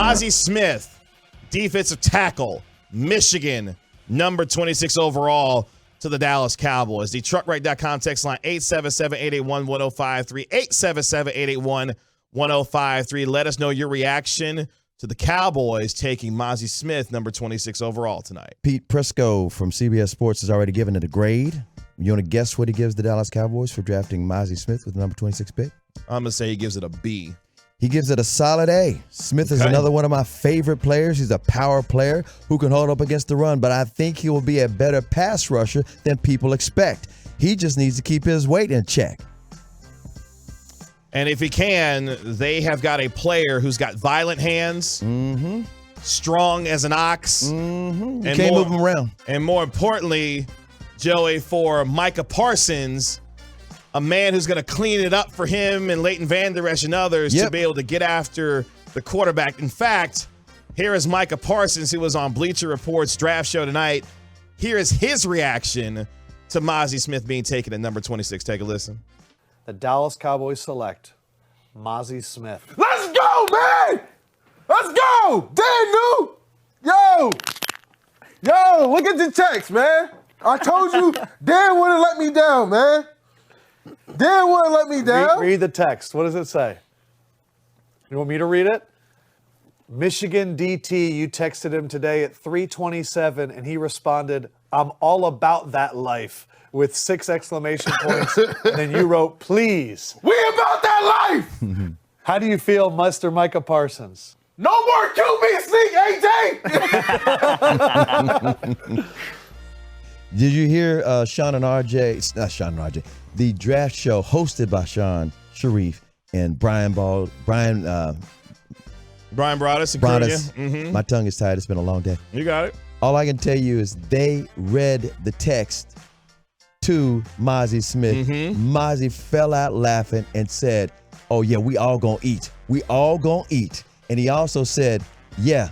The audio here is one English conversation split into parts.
Mazi Smith, defensive tackle, Michigan, number 26 overall to the Dallas Cowboys. The truckwreck.com text line 877-881-1053, 877-881-1053. Let us know your reaction to the Cowboys taking Mazi Smith, number 26 overall tonight. Pete Prisco from CBS Sports has already given it a grade. You want to guess what he gives the Dallas Cowboys for drafting Mazi Smith with the number 26 pick? I'm going to say he gives it a B. He gives it a solid A. Smith is another one of my favorite players. He's a power player who can hold up against the run, but I think he will be a better pass rusher than people expect. He just needs to keep his weight in check. And if he can, they have got a player who's got violent hands, strong as an ox. You can't move him around. And more importantly, Joey, for Micah Parsons, a man who's going to clean it up for him and Leighton Vander Esch and others to be able to get after the quarterback. In fact, here is Micah Parsons, who was on Bleacher Report's draft show tonight. Here is his reaction to Mazi Smith being taken at number 26. Take a listen. The Dallas Cowboys select Mazi Smith. Let's go, man! Let's go! Dan New! Yo, look at the text, man. I told you, Dan wouldn't let me down, man. Dan wouldn't let me down. Read the text. What does it say? You want me to read it? Michigan DT, you texted him today at 3:27, and he responded, "I'm all about that life," with 6 exclamation points. And then you wrote, "Please." We about that life. How do you feel, Mr. Micah Parsons? No more QB sneak, AJ. Did you hear Sean and RJ, not Sean and RJ, the draft show hosted by Sean Sharif and Brian Broaddus. My tongue is tired. It's been a long day. You got it. All I can tell you is they read the text to Mazi Smith. Mazi fell out laughing and said, "Oh, yeah, we all gonna eat. We all gonna eat." And he also said, he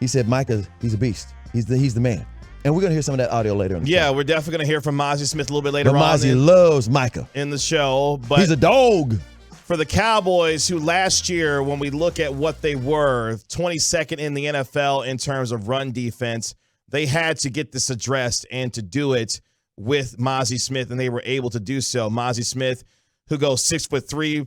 said, Micah, he's a beast. He's the man. And we're going to hear some of that audio later in the show. We're definitely going to hear from Mazi Smith a little bit later on. Mazi loves Micah in the show. But he's a dog. For the Cowboys, who last year, when we look at what they were, 22nd in the NFL in terms of run defense, they had to get this addressed and to do it with Mazi Smith, and they were able to do so. Mazi Smith, who goes 6'3",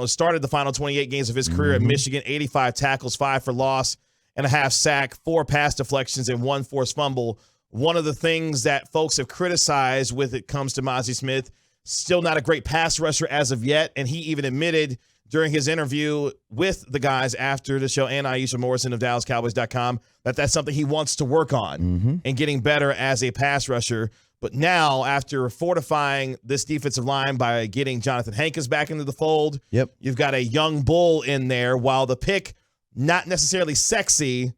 started the final 28 games of his career at Michigan, 85 tackles, 5 for loss, and a half sack, 4 pass deflections, and 1 forced fumble. One of the things that folks have criticized with it comes to Mazi Smith, still not a great pass rusher as of yet, and he even admitted during his interview with the guys after the show and Aisha Morrison of DallasCowboys.com that that's something he wants to work on and getting better as a pass rusher. But now, after fortifying this defensive line by getting Jonathan Hankins back into the fold, you've got a young bull in there, while the pick, not necessarily sexy,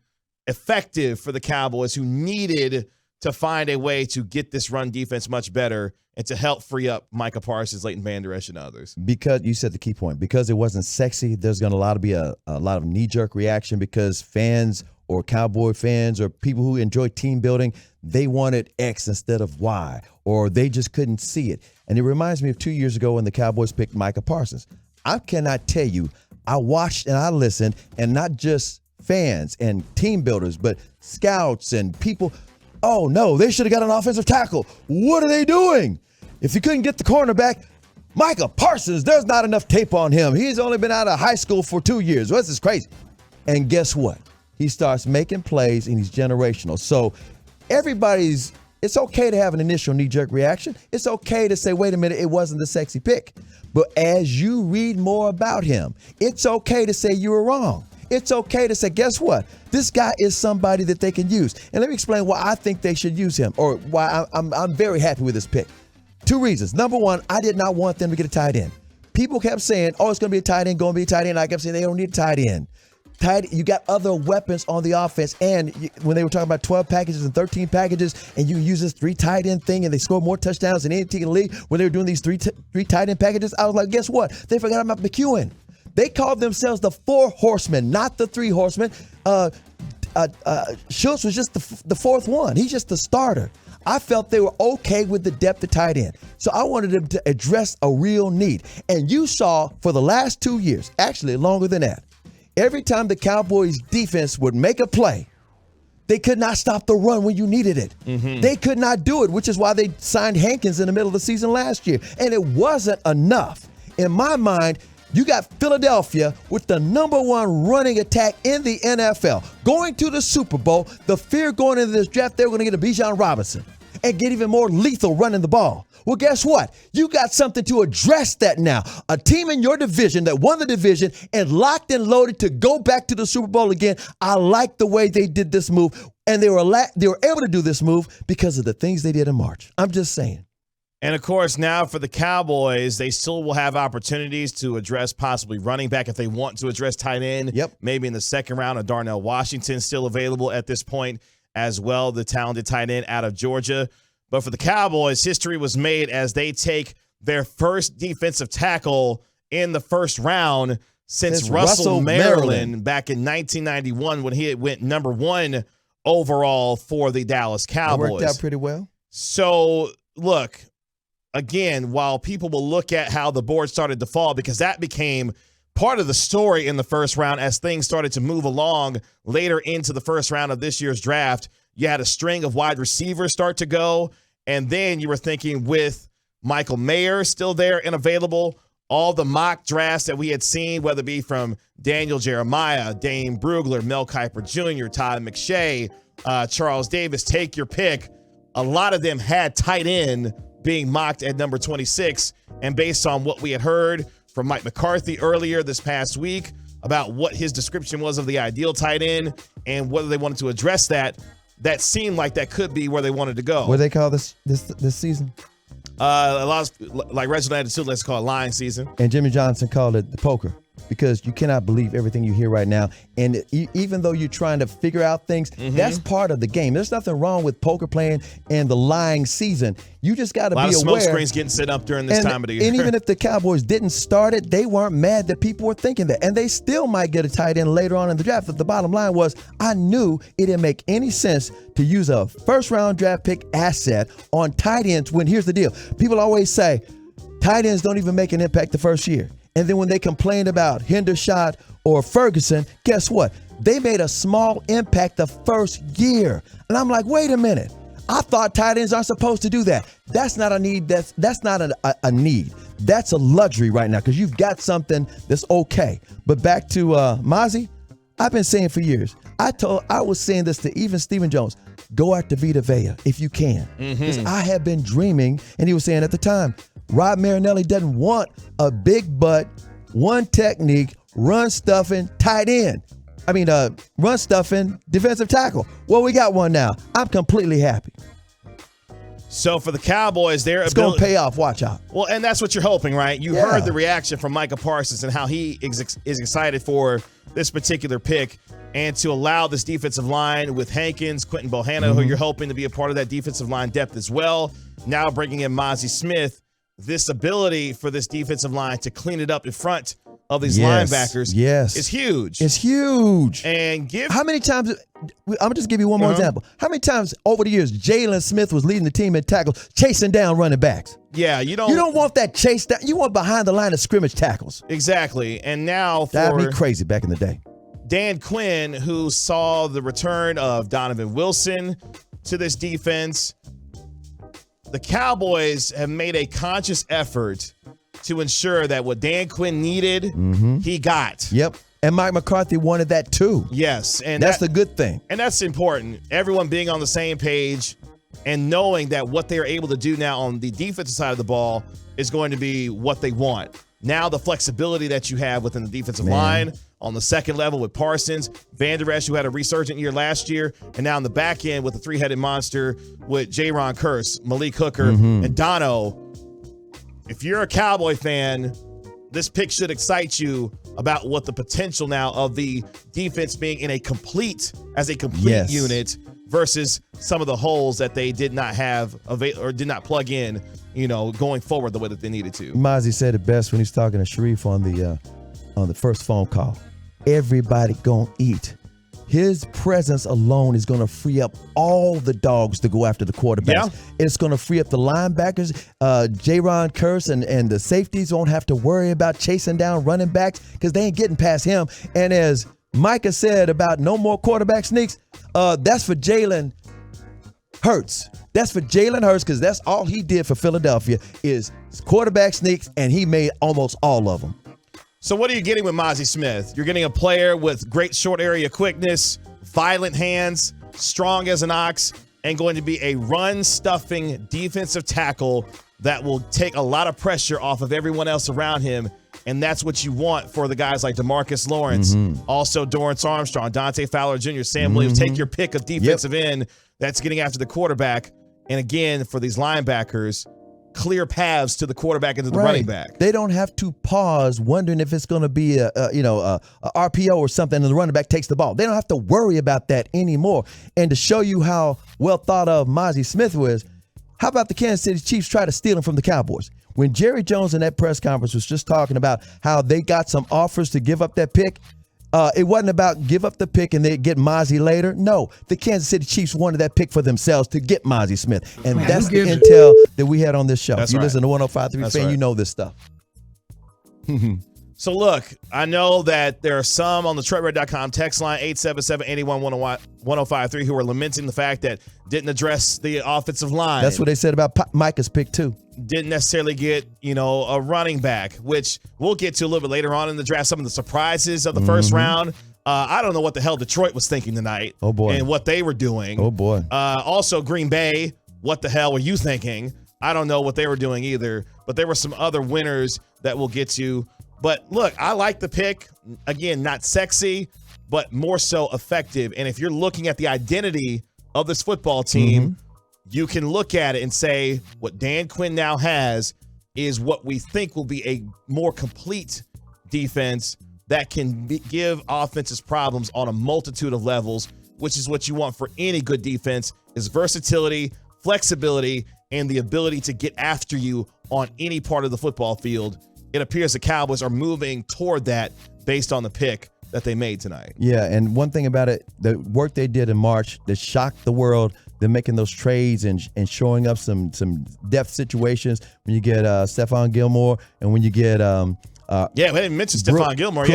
effective for the Cowboys, who needed to find a way to get this run defense much better and to help free up Micah Parsons, Leighton Vander Esch, and others. Because you said the key point. Because it wasn't sexy, there's going to be a lot of knee-jerk reaction because fans or Cowboy fans or people who enjoy team building, they wanted X instead of Y, or they just couldn't see it. And it reminds me of 2 years ago when the Cowboys picked Micah Parsons. I cannot tell you, I watched and I listened, and not just fans and team builders, but scouts and people. Oh, no, they should have got an offensive tackle. What are they doing? If you couldn't get the cornerback, Micah Parsons, there's not enough tape on him. He's only been out of high school for 2 years. This is crazy. And guess what? He starts making plays, and he's generational. So it's okay to have an initial knee-jerk reaction. It's okay to say, wait a minute, it wasn't the sexy pick. But as you read more about him, it's okay to say you were wrong. It's okay to say, guess what? This guy is somebody that they can use. And let me explain why I think they should use him, or why I'm very happy with this pick. 2 reasons. Number one, I did not want them to get a tight end. People kept saying, oh, it's going to be a tight end, going to be a tight end. I kept saying they don't need a tight end. You got other weapons on the offense. And when they were talking about 12 packages and 13 packages, and you use this 3 tight end thing, and they score more touchdowns than any team in the league when they were doing these three tight end packages, I was like, guess what? They forgot about McEwen. They called themselves the 4 horsemen, not the 3 horsemen. Schultz was just the 4th one. He's just the starter. I felt they were okay with the depth of tight end. So I wanted them to address a real need. And you saw for the last 2 years, actually longer than that, every time the Cowboys defense would make a play, they could not stop the run when you needed it. They could not do it, which is why they signed Hankins in the middle of the season last year. And it wasn't enough. In my mind, you got Philadelphia with the #1 running attack in the NFL. Going to the Super Bowl, the fear going into this draft, they were going to get a Bijan Robinson and get even more lethal running the ball. Well, guess what? You got something to address that now. A team in your division that won the division and locked and loaded to go back to the Super Bowl again. I like the way they did this move, and they were able to do this move because of the things they did in March. I'm just saying. And, of course, now for the Cowboys, they still will have opportunities to address possibly running back if they want to address tight end. Yep. Maybe in the second round of Darnell Washington still available at this point as well, the talented tight end out of Georgia. But for the Cowboys, history was made as they take their first defensive tackle in the first round since Russell Maryland back in 1991 when he went #1 overall for the Dallas Cowboys. It worked out pretty well. So, look, again, while people will look at how the board started to fall, because that became part of the story in the first round as things started to move along later into the first round of this year's draft. You had a string of wide receivers start to go, and then you were thinking with Michael Mayer still there and available, all the mock drafts that we had seen, whether it be from Daniel Jeremiah, Dane Brugler, Mel Kiper Jr., Todd McShay, Charles Davis, take your pick. A lot of them had tight end being mocked at number 26, and based on what we had heard from Mike McCarthy earlier this past week about what his description was of the ideal tight end and whether they wanted to address that, that seemed like that could be where they wanted to go. What do they call this season? A lot of, like Reginald Attitude, let's call it line season. And Jimmy Johnson called it the poker, because you cannot believe everything you hear right now. And even though you're trying to figure out things, that's part of the game. There's nothing wrong with poker playing and the lying season. You just got to be aware. A lot of smoke screens getting set up during this time of the year. And even if the Cowboys didn't start it, they weren't mad that people were thinking that. And they still might get a tight end later on in the draft. But the bottom line was, I knew it didn't make any sense to use a first-round draft pick asset on tight ends when, here's the deal. People always say, tight ends don't even make an impact the first year. And then when they complained about Hendershot or Ferguson, guess what? They made a small impact the first year. And I'm like, wait a minute. I thought tight ends aren't supposed to do that. That's not a need. That's not a need. That's a luxury right now because you've got something that's okay. But back to Mazi, I've been saying for years. I was saying this to even Stephen Jones. Go after Vita Vea if you can. Because I have been dreaming, and he was saying at the time, Rod Marinelli doesn't want a big butt, one technique, run stuffing tight end. Run stuffing defensive tackle. Well, we got one now. I'm completely happy. So for the Cowboys, it's going to pay off. Watch out. Well, and that's what you're hoping, right? You heard the reaction from Micah Parsons and how he is excited for this particular pick and to allow this defensive line with Hankins, Quentin Bohanna, who you're hoping to be a part of that defensive line depth as well. Now bringing in Mazi Smith, this ability for this defensive line to clean it up in front of these linebackers is huge. It's huge. And how many times, I'm going to just give you one more example. How many times over the years Jalen Smith was leading the team in tackles, chasing down running backs? Yeah, you don't want that chase down. You want behind the line of scrimmage tackles. Exactly. And now that'd be crazy back in the day. Dan Quinn, who saw the return of Donovan Wilson to this defense, the Cowboys have made a conscious effort to ensure that what Dan Quinn needed, he got. Yep. And Mike McCarthy wanted that too. Yes. And that's the good thing. And that's important. Everyone being on the same page and knowing that what they are able to do now on the defensive side of the ball is going to be what they want. Now the flexibility that you have within the defensive line on the second level with Parsons, Van Der Esch, who had a resurgent year last year, and now on the back end with the three-headed monster with Jaron Kearse, Malik Hooker, and Dono. If you're a Cowboy fan, this pick should excite you about what the potential now of the defense being in a complete unit versus some of the holes that they did not have or did not plug in, going forward the way that they needed to. Mazi said it best when he was talking to Sharif on the first phone call. Everybody gonna eat. his presence alone is going to free up all the dogs to go after the quarterbacks. Yeah. It's going to free up the linebackers. Jaron Kearse and the safeties won't have to worry about chasing down running backs because they ain't getting past him. And as Micah said about no more quarterback sneaks, that's for Jalen Hurts. That's for Jalen Hurts because that's all he did for Philadelphia is quarterback sneaks, and he made almost all of them. So what are you getting with Mazi Smith? You're getting a player with great short area quickness, violent hands, strong as an ox, and going to be a run-stuffing defensive tackle that will take a lot of pressure off of everyone else around him. And that's what you want for the guys like DeMarcus Lawrence, also Dorrance Armstrong, Dante Fowler Jr., Sam Williams. Take your pick of defensive end that's getting after the quarterback. And again, for these linebackers, clear paths to the quarterback and to the running back. They don't have to pause wondering if it's going to be a RPO or something and the running back takes the ball. They don't have to worry about that anymore. And to show you how well thought of Mazi Smith was, how about the Kansas City Chiefs try to steal him from the Cowboys? When Jerry Jones in that press conference was just talking about how they got some offers to give up that pick, it wasn't about give up the pick and they get Mazi later. No, the Kansas City Chiefs wanted that pick for themselves to get Mazi Smith. And that's the intel that we had on this show. That's you right. listen to 105.3 fan, you know this stuff. So look, I know that there are some on the TrentRed.com text line, 877-81-1053, who are lamenting the fact that didn't address the offensive line. That's what they said about Micah's pick too. Didn't necessarily get, a running back, which we'll get to a little bit later on in the draft. Some of the surprises of the first round. I don't know what the hell Detroit was thinking tonight. Oh, boy. And what they were doing. Oh, boy. Also, Green Bay, what the hell were you thinking? I don't know what they were doing either. But there were some other winners that we'll get to. But look, I like the pick. Again, not sexy, but more so effective. And if you're looking at the identity of this football team, you can look at it and say what Dan Quinn now has is what we think will be a more complete defense that can give offenses problems on a multitude of levels, which is what you want for any good defense, is versatility, flexibility, and the ability to get after you on any part of the football field. It appears the Cowboys are moving toward that based on the pick that they made tonight. Yeah, and one thing about it, the work they did in March that shocked the world, they're making those trades and showing up some depth situations when you get Stephon Gilmore and when you get we didn't mention Stephon Gilmore,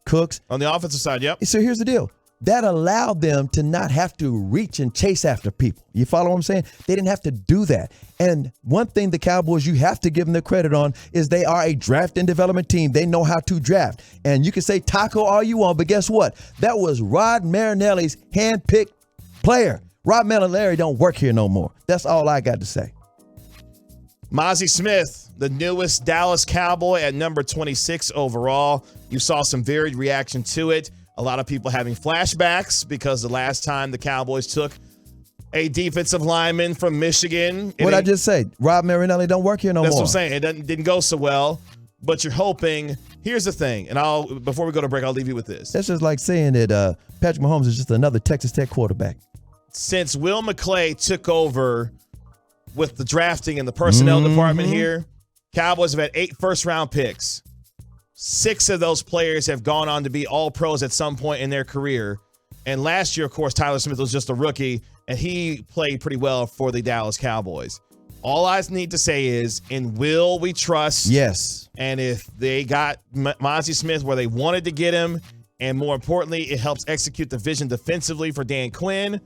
Cooks on the offensive side, So here's the deal. That allowed them to not have to reach and chase after people. You follow what I'm saying? They didn't have to do that. And one thing the Cowboys, you have to give them the credit on is they are a draft and development team. They know how to draft. And you can say taco all you want, but guess what? That was Rod Marinelli's handpicked player. Rod Marinelli don't work here no more. That's all I got to say. Mazi Smith, the newest Dallas Cowboy at number 26 overall. You saw some varied reaction to it. A lot of people having flashbacks because the last time the Cowboys took a defensive lineman from Michigan. What I just say, Rob Marinelli don't work here no more. That's what I'm saying. It didn't go so well, but you're hoping. Here's the thing, and before we go to break, I'll leave you with this. That's just like saying that Patrick Mahomes is just another Texas Tech quarterback. Since Will McClay took over with the drafting and the personnel department here, Cowboys have had 8 first-round picks. 6 of those players have gone on to be all pros at some point in their career. And last year, of course, Tyler Smith was just a rookie, and he played pretty well for the Dallas Cowboys. All I need to say is, in Will we trust. Yes. And if they got Mazi Smith where they wanted to get him, and more importantly, it helps execute the vision defensively for Dan Quinn,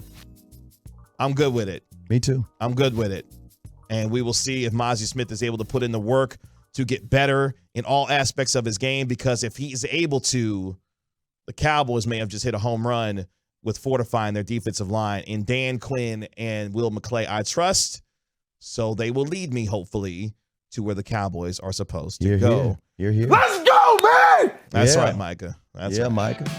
I'm good with it. Me too. I'm good with it. And we will see if Mazi Smith is able to put in the work to get better in all aspects of his game, because if he's able to, the Cowboys may have just hit a home run with fortifying their defensive line. In Dan Quinn and Will McClay, I trust, so they will lead me, hopefully, to where the Cowboys are supposed to go. You're here. Let's go, man! That's right, Micah. That's right. Micah.